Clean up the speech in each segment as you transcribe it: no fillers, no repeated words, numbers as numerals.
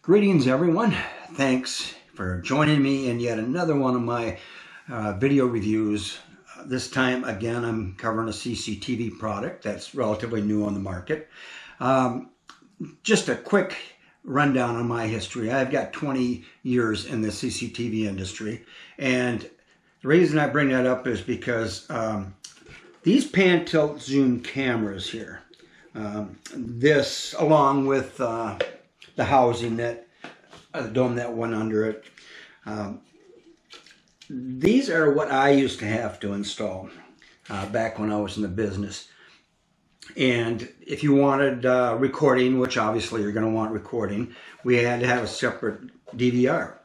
Greetings everyone. Thanks for joining me in yet another one of my video reviews. This time again I'm covering a CCTV product that's relatively new on the market. Just a quick rundown on my history. I've got 20 years in the CCTV industry, and the reason I bring that up is because these pan tilt zoom cameras here, this along with the housing, that the dome that went under it. These are what I used to have to install back when I was in the business. And if you wanted recording, which obviously you're going to want recording, we had to have a separate DVR.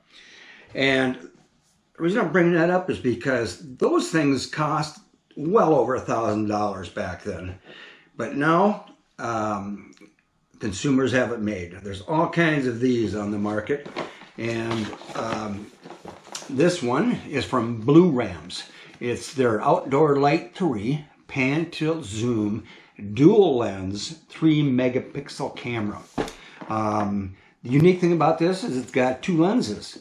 And the reason I'm bringing that up is because those things cost well over $1,000 back then. But now, consumers have it made. There's all kinds of these on the market, and this one is from blurams. It's their Outdoor Lite 3 pan tilt zoom dual lens 3 megapixel camera. The unique thing about this is it's got two lenses,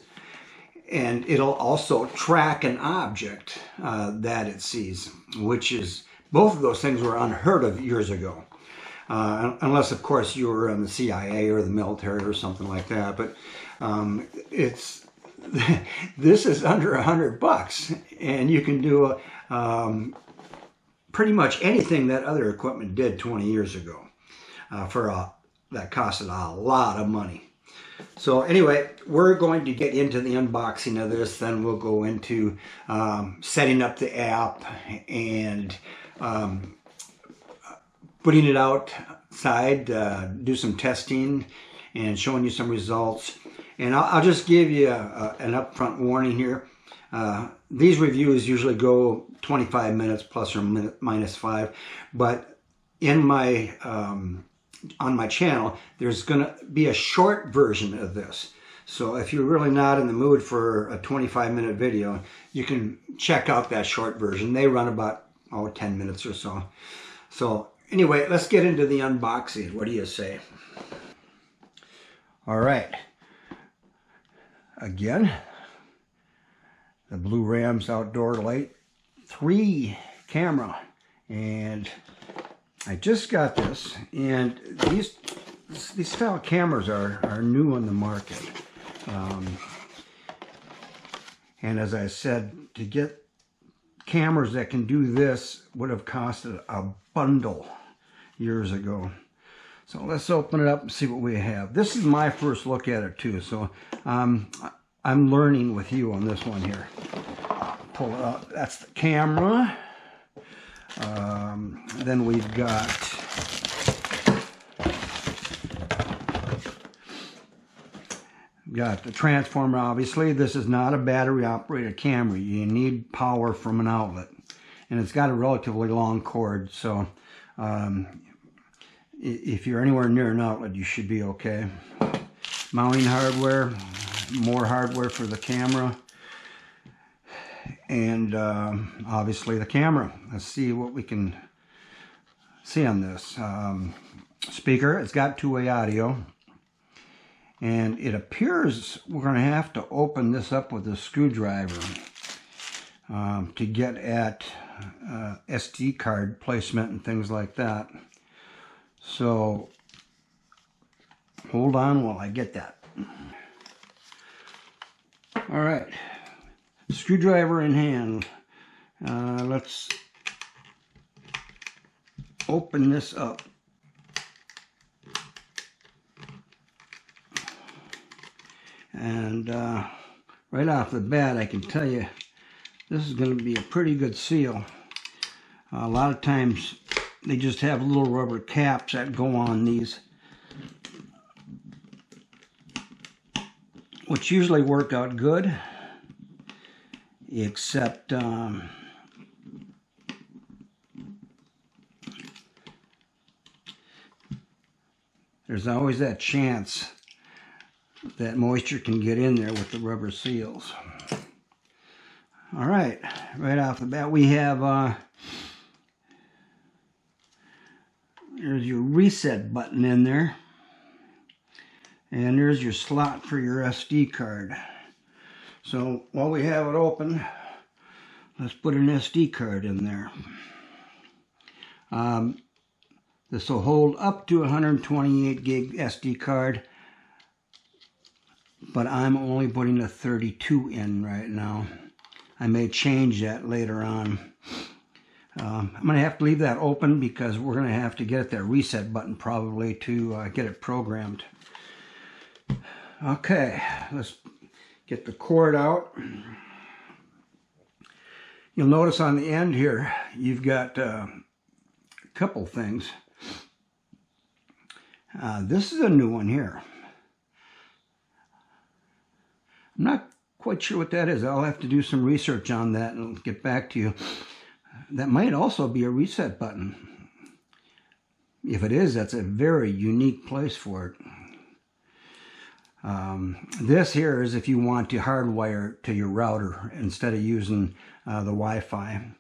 and it'll also track an object that it sees, which is, both of those things were unheard of years ago. Unless, of course, you were in the CIA or the military or something like that. But this is under $100, and you can do pretty much anything that other equipment did 20 years ago that costed a lot of money. So anyway, we're going to get into the unboxing of this. Then we'll go into setting up the app and putting it outside, do some testing and showing you some results. And I'll just give you an upfront warning here. These reviews usually go 25 minutes plus or minus 5, but in my on my channel there's going to be a short version of this. So if you're really not in the mood for a 25-minute video, you can check out that short version. They run about 10 minutes or so. So anyway, let's get into the unboxing. What do you say? All right. Again, the blurams Outdoor Lite 3 camera. And I just got this, and these style cameras are new on the market. And as I said, to get cameras that can do this would have costed a bundle years ago. So let's open it up and see what we have. This is my first look at it too, so I'm learning with you on this one here. Pull it up. That's the camera. Then we've got the transformer. Obviously, this is not a battery operated camera. You need power from an outlet, and it's got a relatively long cord, so if you're anywhere near an outlet, you should be okay. Mounting hardware, more hardware for the camera, and obviously the camera. Let's see what we can see on this. Speaker, it's got two-way audio, and it appears we're going to have to open this up with a screwdriver to get at SD card placement and things like that. So hold on while I get that. All right, screwdriver in hand. Let's open this up. And right off the bat, I can tell you this is going to be a pretty good seal. A lot of times they just have little rubber caps that go on these, which usually work out good, except there's always that chance that moisture can get in there with the rubber seals. All right, right off the bat we have there's your reset button in there. And there's your slot for your SD card. So while we have it open, let's put an SD card in there. This will hold up to 128 gig SD card, but I'm only putting a 32 in right now. I may change that later on. I'm going to have to leave that open because we're going to have to get that reset button probably to get it programmed. Okay, let's get the cord out. You'll notice on the end here, you've got a couple things. This is a new one here. I'm not quite sure what that is. I'll have to do some research on that and get back to you. That might also be a reset button. If it is, that's a very unique place for it. This here is if you want to hardwire to your router instead of using the Wi-Fi.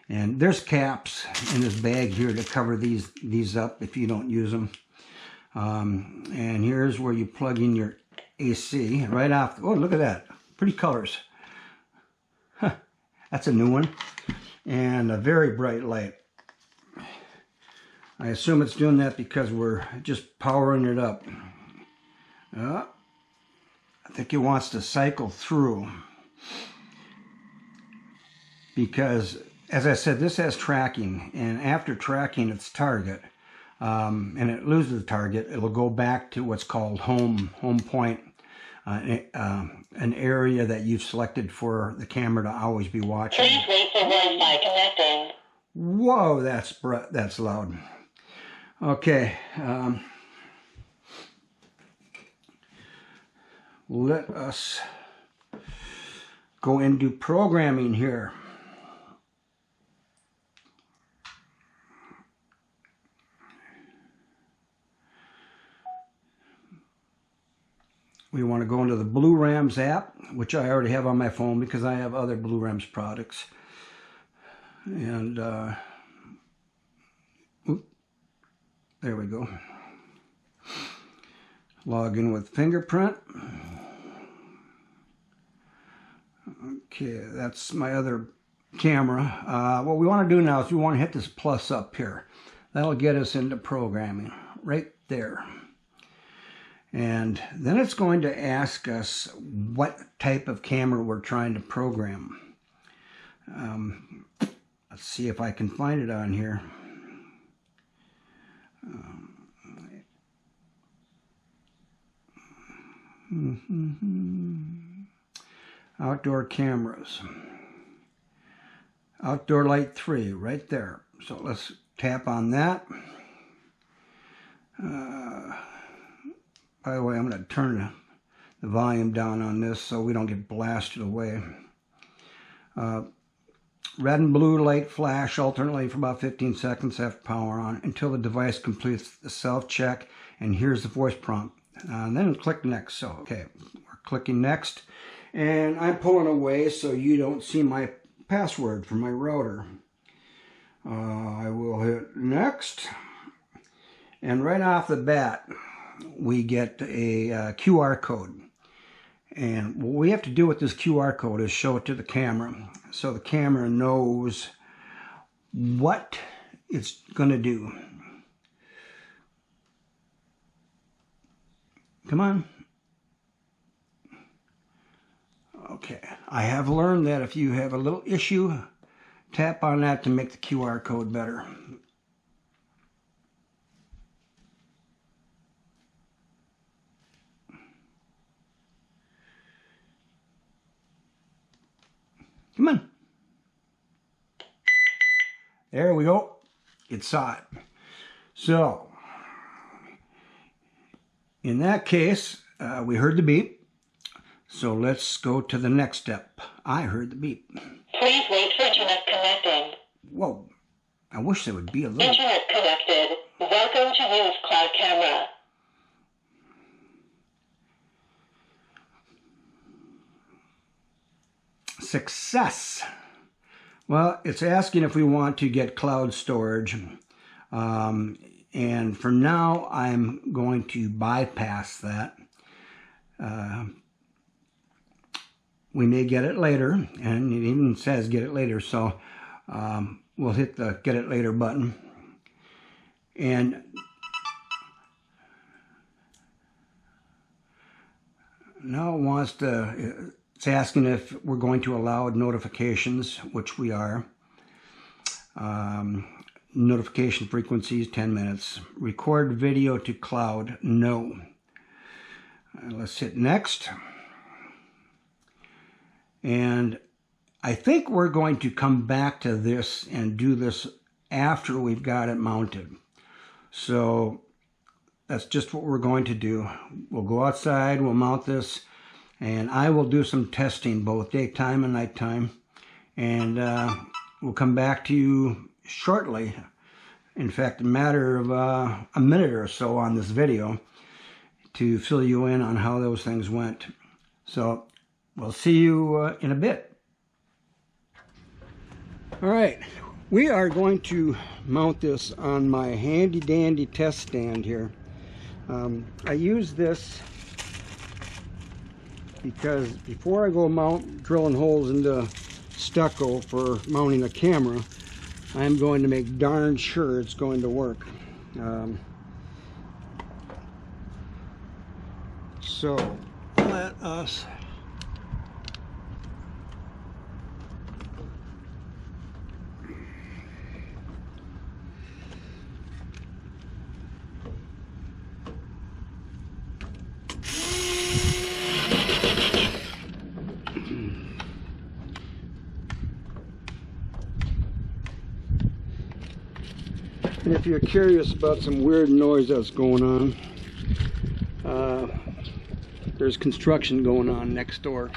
And there's caps in this bag here to cover these up if you don't use them. And here's where you plug in your AC right off. Oh, look at that. Pretty colors. Huh, that's a new one. And a very bright light. I assume it's doing that because we're just powering it up. I think it wants to cycle through. Because, as I said, this has tracking. And after tracking its target, and it loses the target, it'll go back to what's called home point. An area that you've selected for the camera to always be watching. Please wait for Wi-Fi connecting. Whoa, that's loud. Okay. Let us go into programming here. We want to go into the blurams app, which I already have on my phone because I have other blurams products. And there we go. Log in with fingerprint. Okay, that's my other camera. What we want to do now is we want to hit this plus up here. That'll get us into programming right there. And then it's going to ask us what type of camera we're trying to program. Let's see if I can find it on here. Outdoor cameras. Outdoor Lite 3, right there. So let's tap on that. By the way, I'm going to turn the volume down on this so we don't get blasted away. Red and blue light flash alternately for about 15 seconds after power on until the device completes the self-check, and here's the voice prompt. And then click next. So, okay, we're clicking next, and I'm pulling away so you don't see my password for my router. I will hit next, and right off the bat, we get a QR code. And what we have to do with this QR code is show it to the camera so the camera knows what it's going to do. Come on. Okay, I have learned that if you have a little issue, tap on that to make the QR code better. Come on. There we go. It saw it. So, in that case, we heard the beep. So let's go to the next step. I heard the beep. Please wait for internet connecting. Whoa. I wish there would be a little... Internet connected. Welcome to use cloud camera. Success. Well, it's asking if we want to get cloud storage. And for now, I'm going to bypass that. We may get it later, and it even says get it later, so we'll hit the get it later button. And now it's asking if we're going to allow notifications, which we are. Notification frequencies 10 minutes. Record video to cloud, no. Let's hit next. And I think we're going to come back to this and do this after we've got it mounted. So that's just what we're going to do. We'll go outside, we'll mount this, and I will do some testing both daytime and nighttime. And we'll come back to you shortly. In fact, a matter of a minute or so on this video to fill you in on how those things went. So we'll see you in a bit. All right, we are going to mount this on my handy dandy test stand here. I use this because before I go drilling holes into stucco for mounting a camera, I'm going to make darn sure it's going to work. So let us And if you're curious about some weird noise that's going on, there's construction going on next door.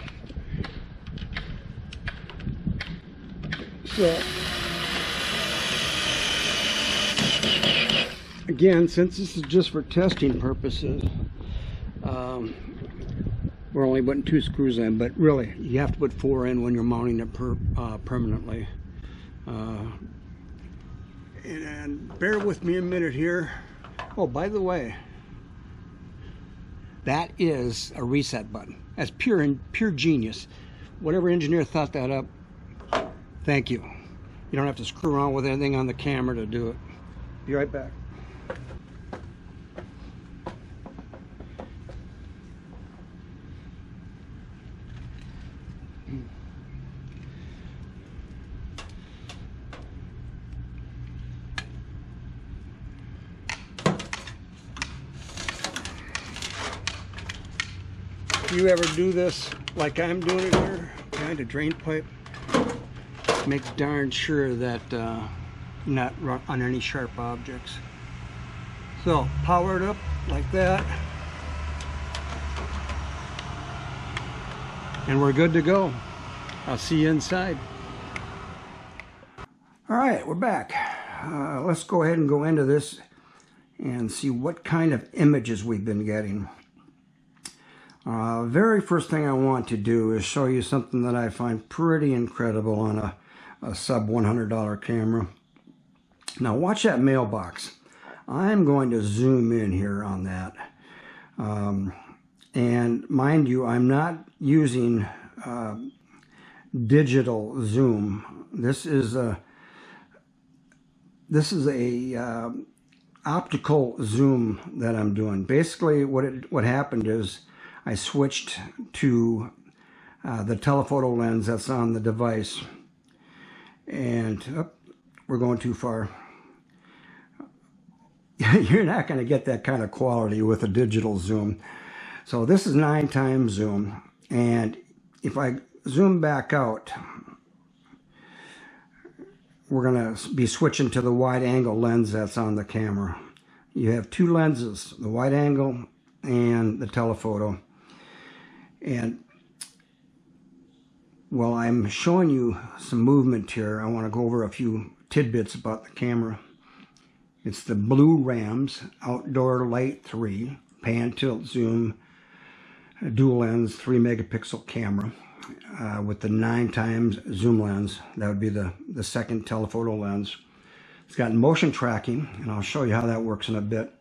So, again, since this is just for testing purposes, we're only putting 2 screws in, but really, you have to put 4 in when you're mounting it permanently. And bear with me a minute here. Oh, by the way, that is a reset button. That's pure genius. Whatever engineer thought that up, thank you. You don't have to screw around with anything on the camera to do it. Be right back. If you ever do this like I'm doing it here, behind a drain pipe, make darn sure that not run on any sharp objects. So power it up like that, and we're good to go. I'll see you inside. All right, we're back. Let's go ahead and go into this and see what kind of images we've been getting. Very first thing I want to do is show you something that I find pretty incredible on a sub $100 camera. Now watch that mailbox. I'm going to zoom in here on that. And mind you, I'm not using digital zoom. This is a optical zoom that I'm doing. Basically what happened is I switched to the telephoto lens that's on the device, and we're going too far. You're not going to get that kind of quality with a digital zoom. So this is 9x zoom, and if I zoom back out, we're going to be switching to the wide angle lens that's on the camera. You have 2 lenses, the wide angle and the telephoto. And while I'm showing you some movement here, I want to go over a few tidbits about the camera. It's the blurams Outdoor Lite 3 pan tilt zoom dual lens 3 megapixel camera with the 9x zoom lens. That would be the second telephoto lens. It's got motion tracking, and I'll show you how that works in a bit.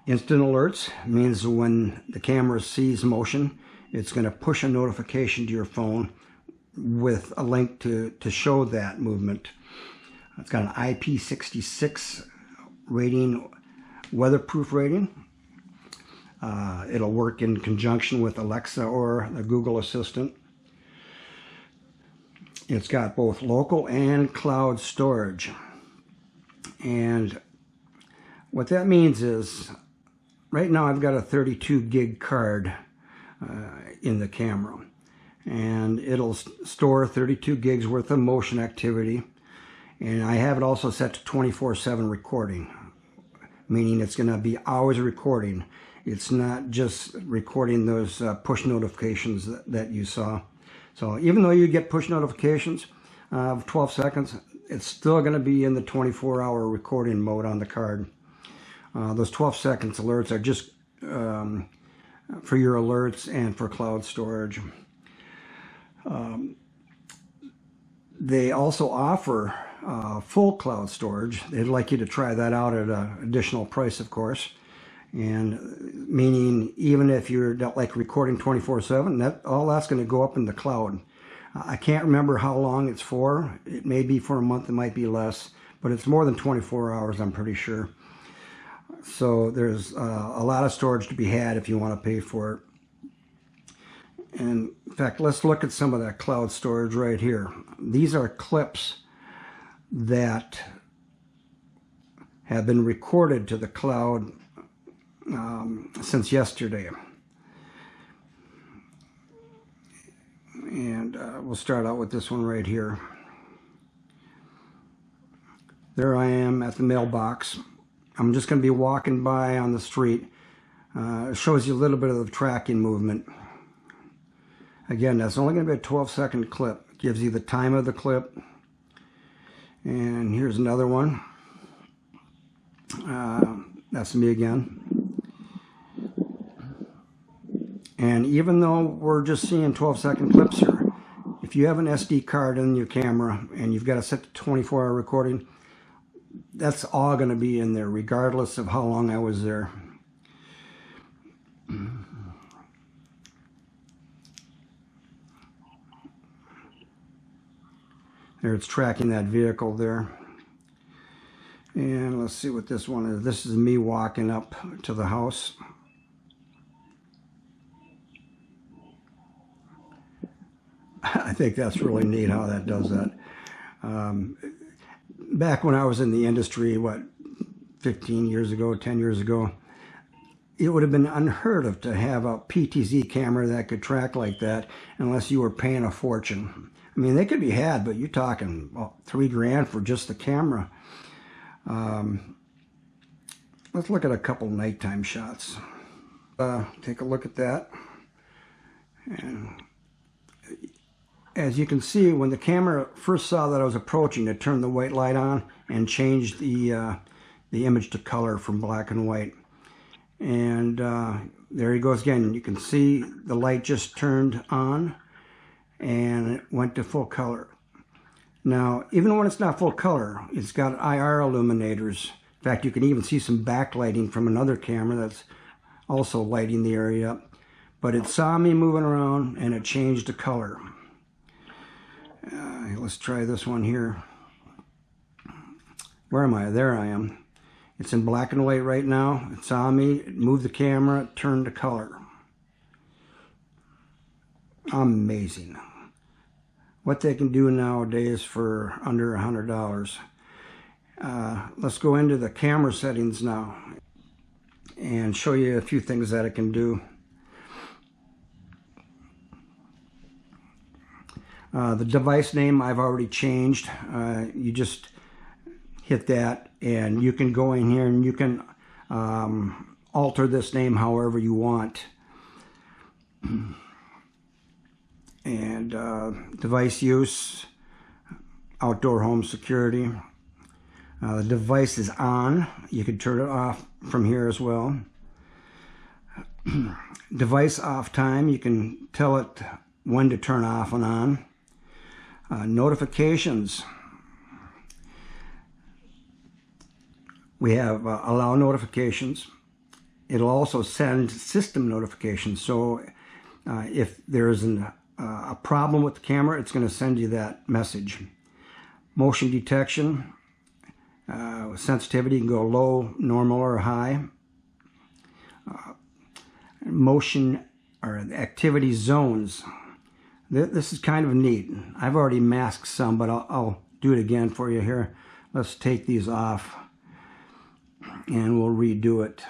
Instant alerts means when the camera sees motion, it's going to push a notification to your phone with a link to show that movement. It's got an IP66 rating, weatherproof rating. It'll work in conjunction with Alexa or the Google Assistant. It's got both local and cloud storage. And what that means is, right now I've got a 32 gig card in the camera. And it'll store 32 gigs worth of motion activity. And I have it also set to 24/7 recording, meaning it's going to be always recording. It's not just recording those push notifications that you saw. So even though you get push notifications of 12 seconds, it's still going to be in the 24-hour recording mode on the card. Those 12 seconds alerts are just for your alerts and for cloud storage. They also offer full cloud storage. They'd like you to try that out at an additional price, of course. And meaning even if you're like recording 24/7, all that's going to go up in the cloud. I can't remember how long it's for. It may be for a month, it might be less, but it's more than 24 hours, I'm pretty sure. So there's a lot of storage to be had if you want to pay for it. And in fact, let's look at some of that cloud storage right here. These are clips that have been recorded to the cloud since yesterday. And we'll start out with this one right here. There I am at the mailbox. I'm just going to be walking by on the street. It shows you a little bit of the tracking movement. Again, that's only going to be a 12-second clip. It gives you the time of the clip. And here's another one. That's me again. And even though we're just seeing 12-second clips here, if you have an SD card in your camera and you've got it set to 24-hour recording, that's all going to be in there, regardless of how long I was there. There, it's tracking that vehicle there. And let's see what this one is. This is me walking up to the house. I think that's really neat how that does that. Back when I was in the industry, 15 years ago, 10 years ago, it would have been unheard of to have a PTZ camera that could track like that unless you were paying a fortune. I mean, they could be had, but you're talking $3 grand for just the camera. Let's look at a couple nighttime shots. Take a look at that. And as you can see, when the camera first saw that I was approaching, it turned the white light on and changed the image to color from black and white. And there he goes again. You can see the light just turned on and it went to full color. Now, even when it's not full color, it's got IR illuminators. In fact, you can even see some backlighting from another camera that's also lighting the area up. But it saw me moving around and it changed the color. Let's try this one here. Where am I? There I am. It's in black and white right now. It saw me, it moved the camera, it turned to color. Amazing. What they can do nowadays for under $100. Let's go into the camera settings now and show you a few things that it can do. The device name I've already changed. You just hit that and you can go in here and you can alter this name however you want. And device use, outdoor home security. The device is on. You can turn it off from here as well. Device off time, you can tell it when to turn off and on. Notifications. We have allow notifications, it'll also send system notifications. So if there's a problem with the camera, it's going to send you that message. Motion detection, sensitivity can go low, normal, or high. Motion or activity zones. This is kind of neat. I've already masked some, but I'll do it again for you here. Let's take these off and we'll redo it.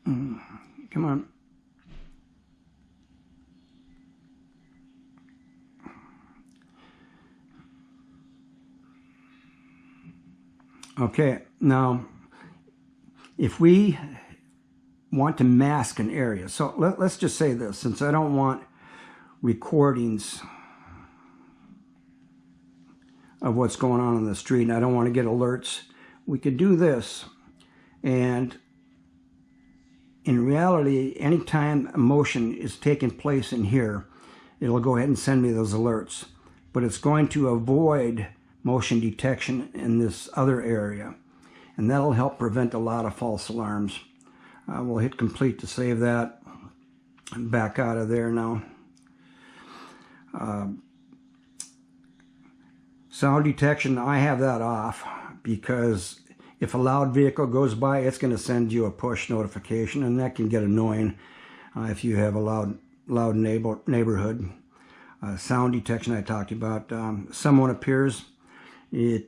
Come on. Okay, now if we want to mask an area, so let's just say this, since I don't want recordings of what's going on the street and I don't want to get alerts, we could do this. And in reality, anytime a motion is taking place in here, it'll go ahead and send me those alerts. But it's going to avoid motion detection in this other area, and that'll help prevent a lot of false alarms. We'll hit complete to save that. I'm back out of there now. Sound detection, I have that off because if a loud vehicle goes by, it's going to send you a push notification, and that can get annoying if you have a loud neighborhood. Sound detection I talked about. Someone appears, the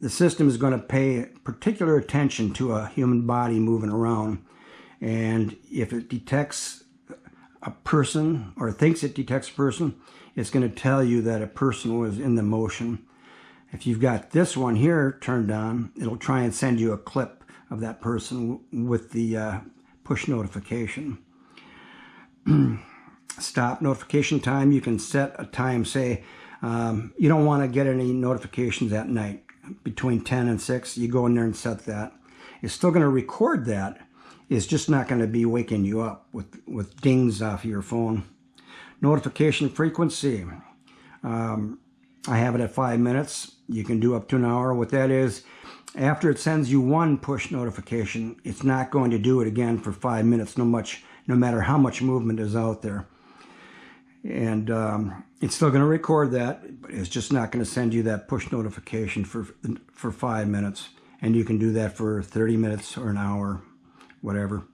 system is going to pay particular attention to a human body moving around, and if it detects a person or thinks it detects a person, it's going to tell you that a person was in the motion. If you've got this one here turned on, it'll try and send you a clip of that person with the push notification. Stop notification time, you can set a time, say you don't want to get any notifications at night between 10 and 6, you go in there and set that. It's still going to record that, it's just not going to be waking you up with dings off your phone. Notification frequency, I have it at 5 minutes. You can do up to an hour. What that is, after it sends you one push notification, it's not going to do it again for 5 minutes, no matter how much movement is out there. And it's still going to record that, but it's just not going to send you that push notification for 5 minutes. And you can do that for 30 minutes or an hour, whatever.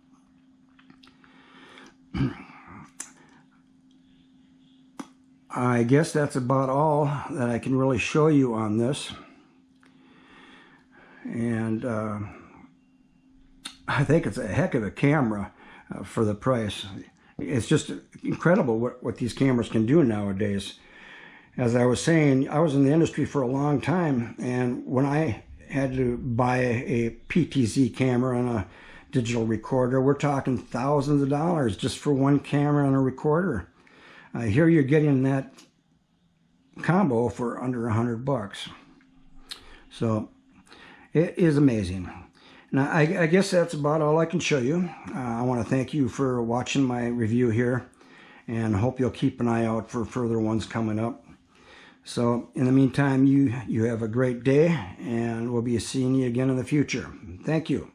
I guess that's about all that I can really show you on this. And I think it's a heck of a camera for the price. It's just incredible what these cameras can do nowadays. As I was saying, I was in the industry for a long time, and when I had to buy a PTZ camera and a digital recorder, we're talking thousands of dollars just for one camera and a recorder. Here you're getting that combo for under $100. So it is amazing. Now I guess that's about all I can show you. I want to thank you for watching my review here, and hope you'll keep an eye out for further ones coming up. So in the meantime, you have a great day, and we'll be seeing you again in the future. Thank you.